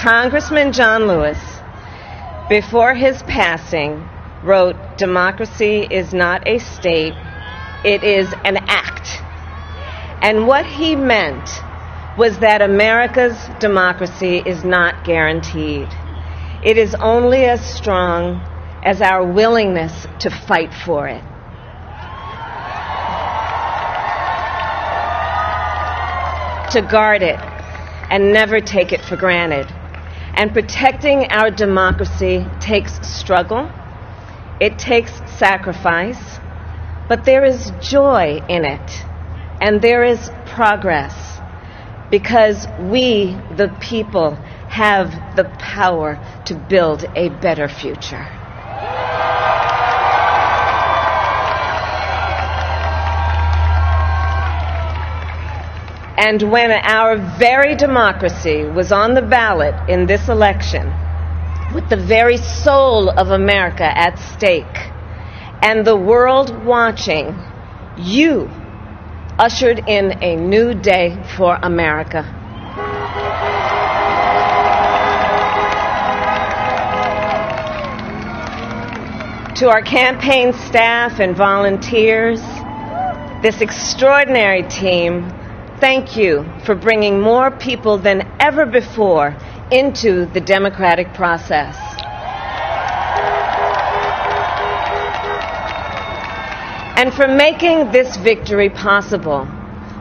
Congressman John Lewis, before his passing, wrote, "Democracy is not a state, it is an act." And what he meant was that America's democracy is not guaranteed. It is only as strong as our willingness to fight for it. To guard it and never take it for granted. And protecting our democracy takes struggle, it takes sacrifice, but there is joy in it, and there is progress, because we, the people, have the power to build a better future. And when our very democracy was on the ballot in this election, with the very soul of America at stake, and the world watching, you ushered in a new day for America. To our campaign staff and volunteers, this extraordinary team, thank you for bringing more people than ever before into the democratic process. And for making this victory possible.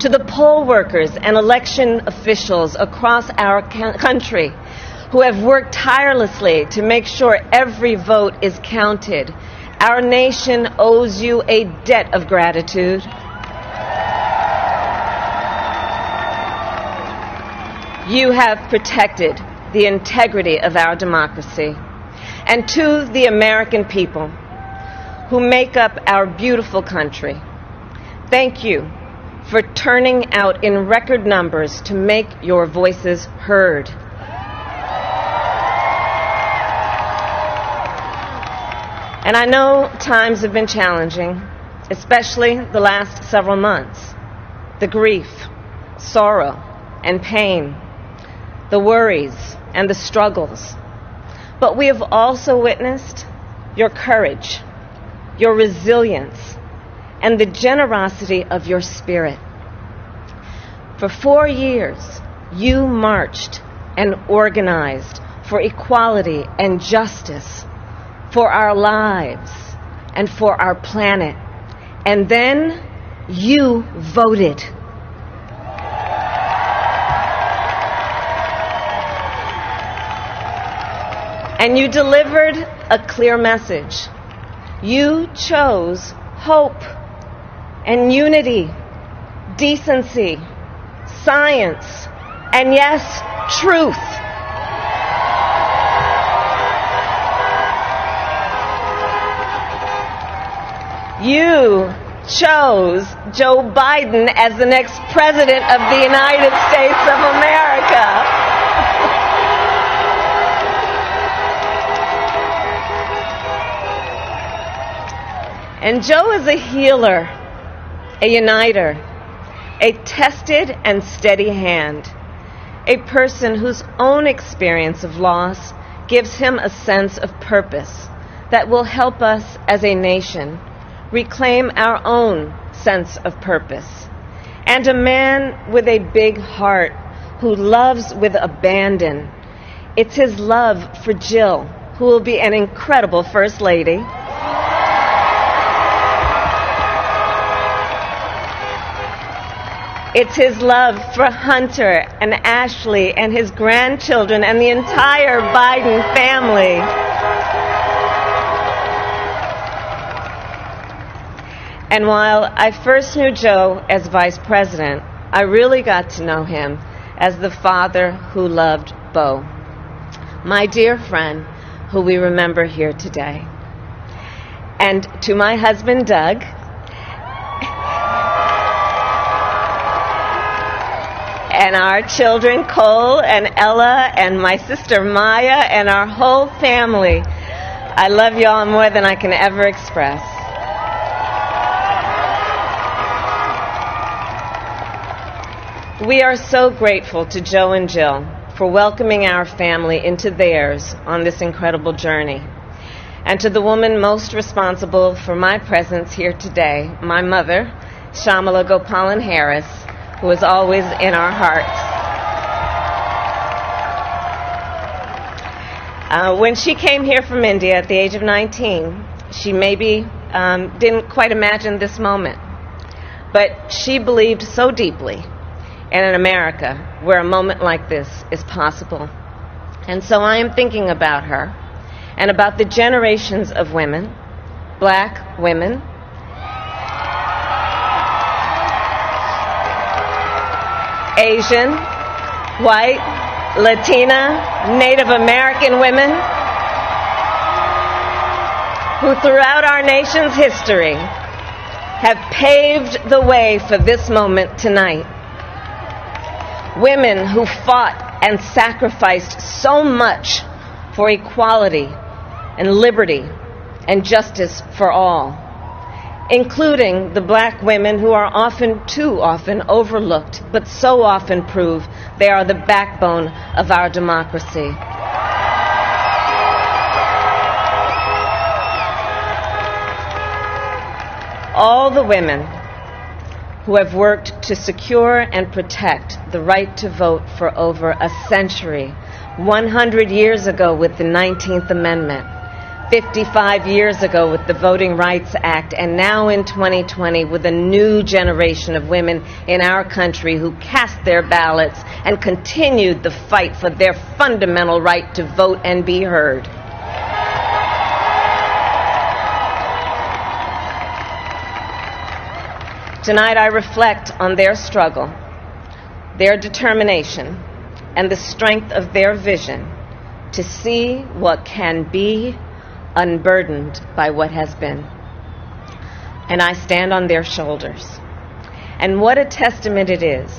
To the poll workers and election officials across our country who have worked tirelessly to make sure every vote is counted, our nation owes you a debt of gratitude. You have protected the integrity of our democracy. And to the American people who make up our beautiful country, thank you for turning out in record numbers to make your voices heard. And I know times have been challenging, especially the last several months. The grief, sorrow, and pain, the worries and the struggles. But we have also witnessed your courage, your resilience, and the generosity of your spirit. For 4 years, you marched and organized for equality and justice, for our lives and for our planet. And then you voted. And you delivered a clear message. You chose hope and unity, decency, science, and yes, truth. You chose Joe Biden as the next president of the United States of America. And Joe is a healer, a uniter, a tested and steady hand, a person whose own experience of loss gives him a sense of purpose that will help us as a nation reclaim our own sense of purpose, and a man with a big heart who loves with abandon. It's his love for Jill, who will be an incredible First Lady. It's his love for Hunter and Ashley and his grandchildren and the entire Biden family. And while I first knew Joe as vice president, I really got to know him as the father who loved Bo, my dear friend who we remember here today. And to my husband, Doug, and our children, Cole and Ella, and my sister Maya, and our whole family, I love you all more than I can ever express. We are so grateful to Joe and Jill for welcoming our family into theirs on this incredible journey. And to the woman most responsible for my presence here today, my mother, Kamala Harris, who is always in our hearts. When she came here from India at the age of 19, she maybe didn't quite imagine this moment. But she believed so deeply in an America where a moment like this is possible. And so I am thinking about her and about the generations of women, black women, Asian, white, Latina, Native American women who throughout our nation's history have paved the way for this moment tonight. Women who fought and sacrificed so much for equality and liberty and justice for all, including the black women who are too often overlooked, but so often prove they are the backbone of our democracy. All the women who have worked to secure and protect the right to vote for over a century, 100 years ago with the 19th Amendment, 55 years ago with the Voting Rights Act, and now in 2020 with a new generation of women in our country who cast their ballots and continued the fight for their fundamental right to vote and be heard. Tonight I reflect on their struggle, their determination, and the strength of their vision to see what can be unburdened by what has been. And I stand on their shoulders. And what a testament it is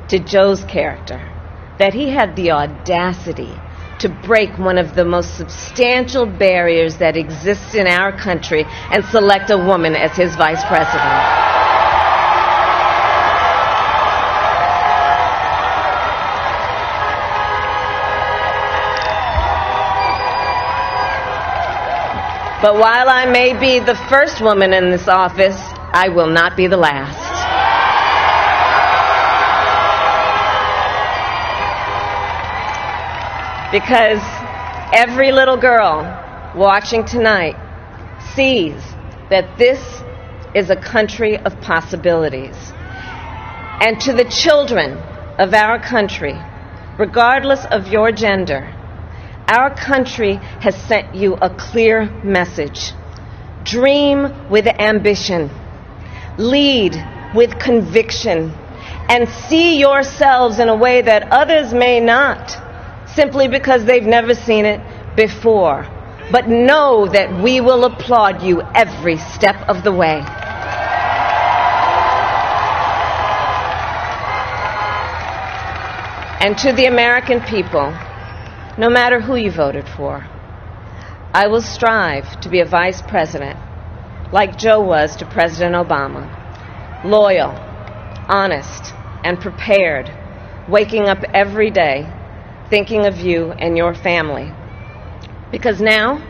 to Joe's character that he had the audacity to break one of the most substantial barriers that exists in our country and select a woman as his vice president. But while I may be the first woman in this office, I will not be the last. Because every little girl watching tonight sees that this is a country of possibilities. And to the children of our country, regardless of your gender, our country has sent you a clear message. Dream with ambition. Lead with conviction. And see yourselves in a way that others may not, simply because they've never seen it before. But know that we will applaud you every step of the way. And to the American people, no matter who you voted for, I will strive to be a vice president like Joe was to President Obama, loyal, honest, and prepared, waking up every day thinking of you and your family. Because now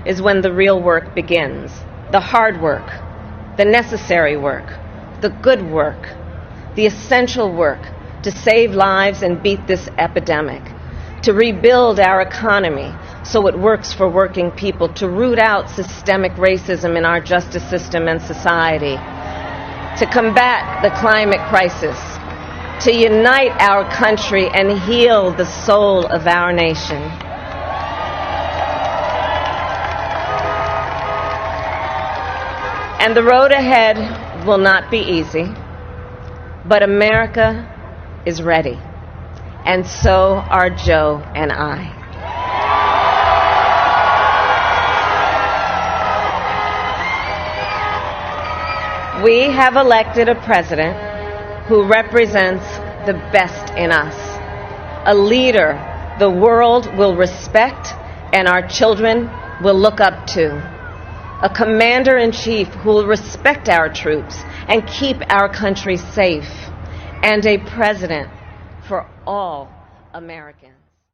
is when the real work begins, the hard work, the necessary work, the good work, the essential work to save lives and beat this epidemic, to rebuild our economy so it works for working people, to root out systemic racism in our justice system and society, to combat the climate crisis, to unite our country and heal the soul of our nation. And the road ahead will not be easy, but America is ready. And so are Joe and I. We have elected a president who represents the best in us, a leader the world will respect and our children will look up to, a commander-in-chief who will respect our troops and keep our country safe, and a president for all Americans.